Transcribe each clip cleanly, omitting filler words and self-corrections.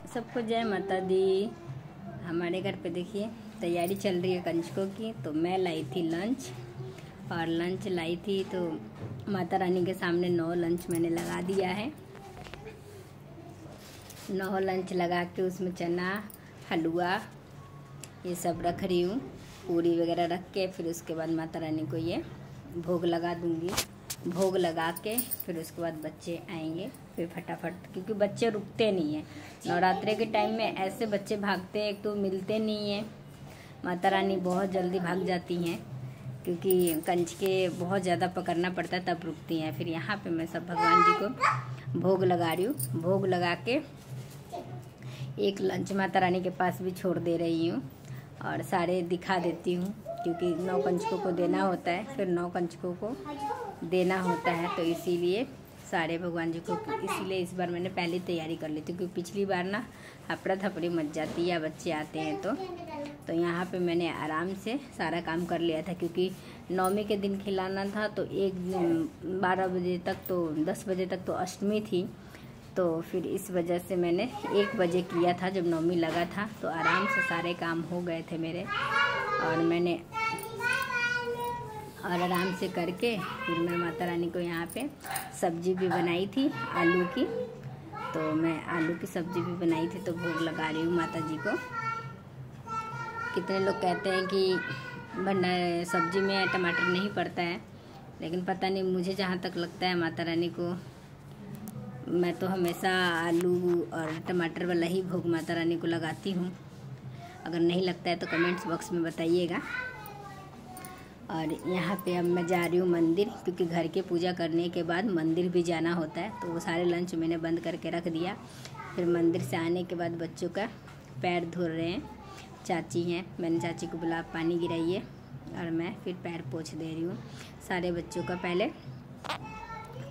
सबको जय माता दी। हमारे घर पे देखिए तैयारी चल रही है कंजकों की। तो मैं लाई थी लंच, और लंच लाई थी तो माता रानी के सामने 9 लंच मैंने लगा दिया है। 9 लंच लगा के उसमें चना, हलवा ये सब रख रही हूँ। पूरी वगैरह रख के फिर उसके बाद माता रानी को ये भोग लगा दूँगी। भोग लगा के फिर उसके बाद बच्चे आएंगे फिर फटाफट, क्योंकि बच्चे रुकते नहीं हैं। नवरात्रे के टाइम में ऐसे बच्चे भागते हैं, एक तो मिलते नहीं हैं। माता रानी बहुत जल्दी भाग जाती हैं, क्योंकि कंजके बहुत ज़्यादा पकड़ना पड़ता है तब रुकती हैं। फिर यहाँ पे मैं सब भगवान जी को भोग लगा रही हूँ। भोग लगा के एक लंच माता रानी के पास भी छोड़ दे रही हूँ और सारे दिखा देती हूँ, क्योंकि 9 कंजकों को देना होता है। फिर 9 कंजकों को देना होता है, तो इसीलिए सारे भगवान जी को, इसीलिए इस बार मैंने पहले तैयारी कर ली थी, क्योंकि पिछली बार ना हपड़ा थपड़ी मच जाती है या बच्चे आते हैं तो यहाँ पे मैंने आराम से सारा काम कर लिया था। क्योंकि 9वीं के दिन खिलाना था, तो 12 बजे तक, तो 10 बजे तक तो अष्टमी थी। तो फिर इस वजह से मैंने 1 बजे किया था जब 9वीं लगा था, तो आराम से सारे काम हो गए थे मेरे। और आराम से करके फिर मैं माता रानी को यहाँ पे सब्जी भी बनाई थी आलू की। तो मैं आलू की सब्जी भी बनाई थी, तो भोग लगा रही हूँ माता जी को। कितने लोग कहते हैं कि सब्जी में टमाटर नहीं पड़ता है, लेकिन पता नहीं, मुझे जहाँ तक लगता है माता रानी को, मैं तो हमेशा आलू और टमाटर वाला ही भोग माता रानी को लगाती हूँ। अगर नहीं लगता है तो कमेंट्स बॉक्स में बताइएगा। और यहाँ पे अब मैं जा रही हूँ मंदिर, क्योंकि घर के पूजा करने के बाद मंदिर भी जाना होता है। तो वो सारे लंच मैंने बंद करके रख दिया। फिर मंदिर से आने के बाद बच्चों का पैर धो रहे हैं, चाची हैं, मैंने चाची को बुला पानी गिराइए, और मैं फिर पैर पोंछ दे रही हूँ। सारे बच्चों का पहले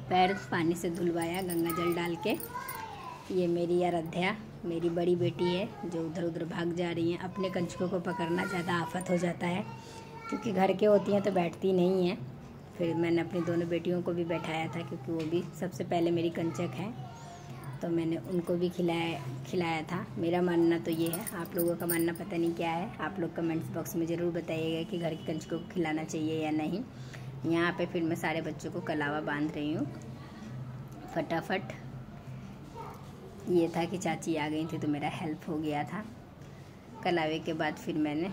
पैर पानी से धुलवाया गंगा जल डाल के। ये मेरी आराध्या, मेरी बड़ी बेटी है, जो उधर उधर भाग जा रही हैं। अपने कंजकों को पकड़ना ज़्यादा आफत हो जाता है, क्योंकि घर के होती हैं तो बैठती नहीं हैं। फिर मैंने अपनी दोनों बेटियों को भी बैठाया था, क्योंकि वो भी सबसे पहले मेरी कंचक है, तो मैंने उनको भी खिलाया था। मेरा मानना तो ये है, आप लोगों का मानना पता नहीं क्या है। आप लोग कमेंट्स बॉक्स में ज़रूर बताइएगा कि घर की कंजकों को खिलाना चाहिए या नहीं। यहाँ पे फिर मैं सारे बच्चों को कलावा बांध रही हूँ फटाफट। ये था कि चाची आ गई थी तो मेरा हेल्प हो गया था। कलावे के बाद फिर मैंने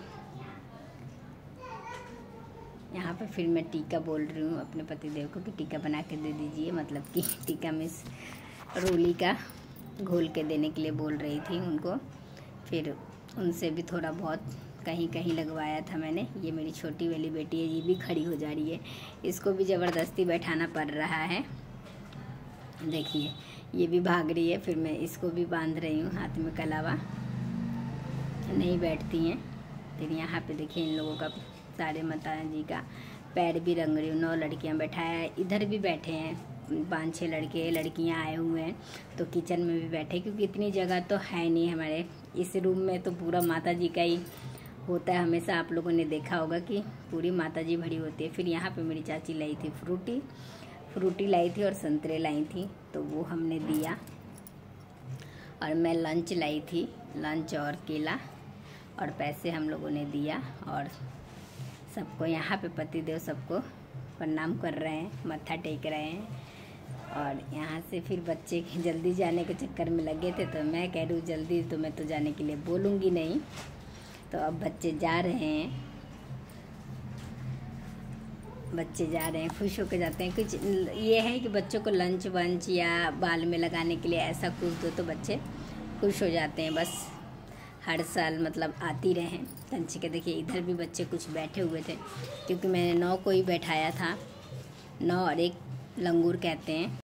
यहाँ पे फिर मैं टीका बोल रही हूँ अपने पतिदेव को कि टीका बना के दे दीजिए, मतलब कि टीका मिस रोली का घोल के देने के लिए बोल रही थी उनको। फिर उनसे भी थोड़ा बहुत कहीं कहीं लगवाया था मैंने। ये मेरी छोटी वाली बेटी है, ये भी खड़ी हो जा रही है, इसको भी ज़बरदस्ती बैठाना पड़ रहा है। देखिए ये भी भाग रही है। फिर मैं इसको भी बांध रही हूँ हाथ में कलावा, नहीं बैठती हैं। फिर यहाँ पे देखिए इन लोगों का, सारे माता जी का पैर भी रंग रही हूँ। 9 लड़कियाँ बैठाया है, इधर भी बैठे हैं 5-6 लड़के लड़कियाँ आए हुए हैं, तो किचन में भी बैठे, क्योंकि इतनी जगह तो है नहीं हमारे इस रूम में, तो पूरा माता जी का ही होता है हमेशा। आप लोगों ने देखा होगा कि पूरी माता जी भरी होती है। फिर यहाँ पे मेरी चाची लाई थी फ्रूटी लाई थी और संतरे लाई थी, तो वो हमने दिया। और मैं लंच लाई थी, लंच और केला और पैसे हम लोगों ने दिया। और सबको यहाँ पे पतिदेव सबको प्रणाम कर रहे हैं, मत्था टेक रहे हैं। और यहाँ से फिर bच्चे जल्दी जाने के चक्कर में लगे थे, तो मैं कह रही हूँ जल्दी तो मैं तो जाने के लिए बोलूँगी नहीं। तो अब बच्चे जा रहे हैं, खुश होकर जाते हैं। कुछ ये है कि बच्चों को लंच वंच या बाल में लगाने के लिए ऐसा कुछ दो तो बच्चे खुश हो जाते हैं। बस हर साल मतलब आती रहें कंजके। देखिए इधर भी बच्चे कुछ बैठे हुए थे, क्योंकि मैंने 9 को ही बैठाया था। 9 और 1 लंगूर कहते हैं।